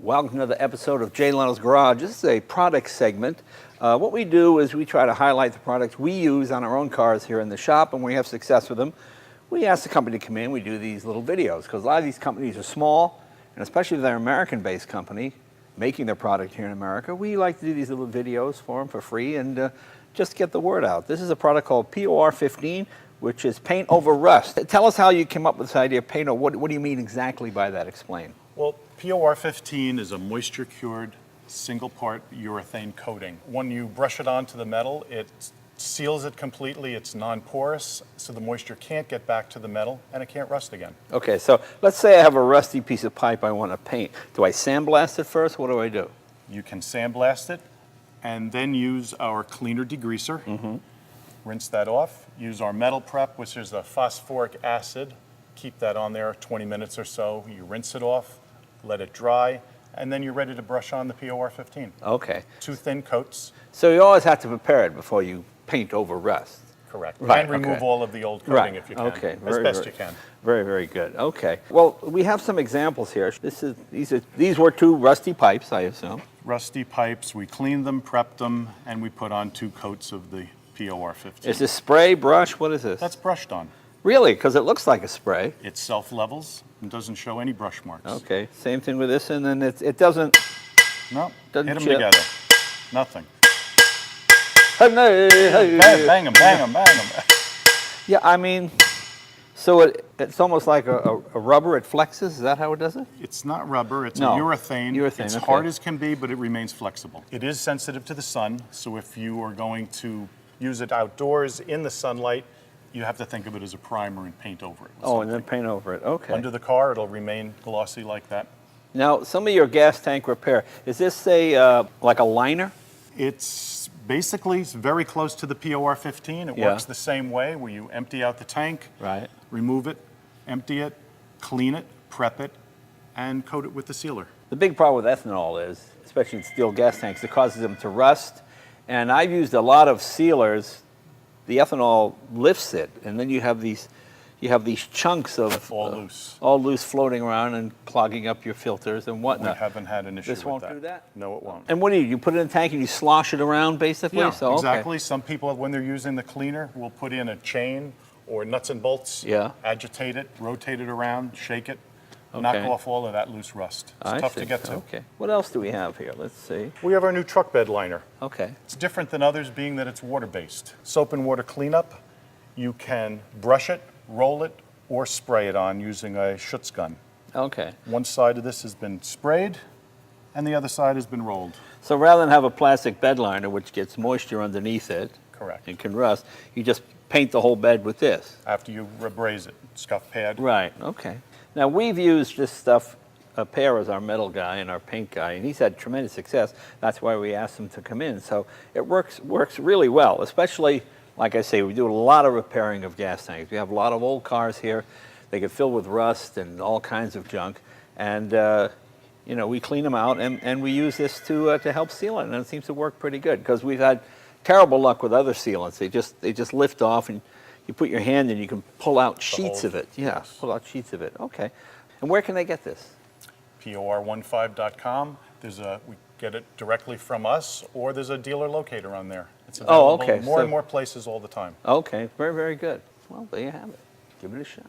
Welcome to another episode of Jay Leno's Garage. This is a product segment. What we do is we try to highlight the products we use on our own cars here in the shop, and when we have success with them, we ask the company to come in, we do these little videos, because a lot of these companies are small, and especially if they're an American-based company, making their product here in America, we like to do these little videos for them for free and just get the word out. This is a product called POR15, which is paint over rust. Tell us how you came up with this idea of paint over. What do you mean exactly by that? Explain. Well, POR15 is a moisture-cured, single-part urethane coating. When you brush it onto the metal, it seals it completely. It's non-porous, so the moisture can't get back to the metal, and it can't rust again. Okay, so let's say I have a rusty piece of pipe I want to paint. Do I sandblast it first? What do I do? You can sandblast it, and then use our cleaner degreaser. Rinse that off. Use our metal prep, which is a phosphoric acid. Keep that on there 20 minutes or so. You rinse it off, let it dry, and then you're ready to brush on the POR15. Okay. 2 thin coats. So you always have to prepare it before you paint over rust. Correct. Right, And remove all of the old coating if you can. Okay. As best you can. Very, very good. Okay. Well, we have some examples here. These were 2 rusty pipes, I assume. Rusty pipes, we cleaned them, prepped them, and we put on 2 coats of the POR15. Is this spray, brush? What is this? That's brushed on. Really? Because it looks like a spray. It self-levels and doesn't show any brush marks. Okay. Same thing with this, and then it doesn't. No, Doesn't hit them chip. together. Nothing. Bang, Bang them, bang them, bang them. Yeah, I mean, so it's almost like a rubber. It flexes. Is that how it does it? It's not rubber, it's No. a urethane. Urethane, It's okay. hard as can be, but it remains flexible. It is sensitive to the sun, so if you are going to use it outdoors in the sunlight, you have to think of it as a primer and paint over it. with Oh, and then something. paint over it. Okay. Under the car, it'll remain glossy like that. Now, some of your gas tank repair, is this like a liner? It's basically very close to the POR15. It Yeah. works the same way, where you empty out the tank, Right. remove it, empty it, clean it, prep it, and coat it with the sealer. The big problem with ethanol is, especially in steel gas tanks, it causes them to rust. And I've used a lot of sealers. The ethanol lifts it, and then you have these chunks of All loose. all loose floating around and clogging up your filters and We whatnot. haven't had an issue This with won't that. do that? No, it won't. And what do? You put it in a tank and you slosh it around, basically? Yeah, So, okay. exactly. Some people, when they're using the cleaner, will put in a chain or nuts and bolts, Yeah. agitate it, rotate it around, shake it, knock Okay. off all of that loose rust. It's I tough see. to get to. Okay. What else do we have here? Let's see. We have our new truck bed liner. Okay. It's different than others, being that it's water-based. Soap and water cleanup, you can brush it, roll it, or spray it on using a Schutz gun. Okay. One side of this has been sprayed, and the other side has been rolled. So rather than have a plastic bed liner, which gets moisture underneath it Correct. and can rust, you just paint the whole bed with this. After you rebraze it, scuff pad. Right. Okay. Now, we've used this stuff. Pear is our metal guy and our paint guy, and he's had tremendous success. That's why we asked him to come in. So it works really well, especially, like I say, we do a lot of repairing of gas tanks. We have a lot of old cars here. They get filled with rust and all kinds of junk. And, you know, we clean them out, and we use this to help seal it. And it seems to work pretty good, because we've had terrible luck with other sealants. They just lift off, and you put your hand and you can pull out sheets of it. Yeah, Yes. pull out sheets of it. Okay. And where can they get this? POR15.com. We get it directly from us, or there's a dealer locator on there. It's Oh, available okay. more So- and more places all the time. Okay, very, very good. Well, there you have it. Give it a shot.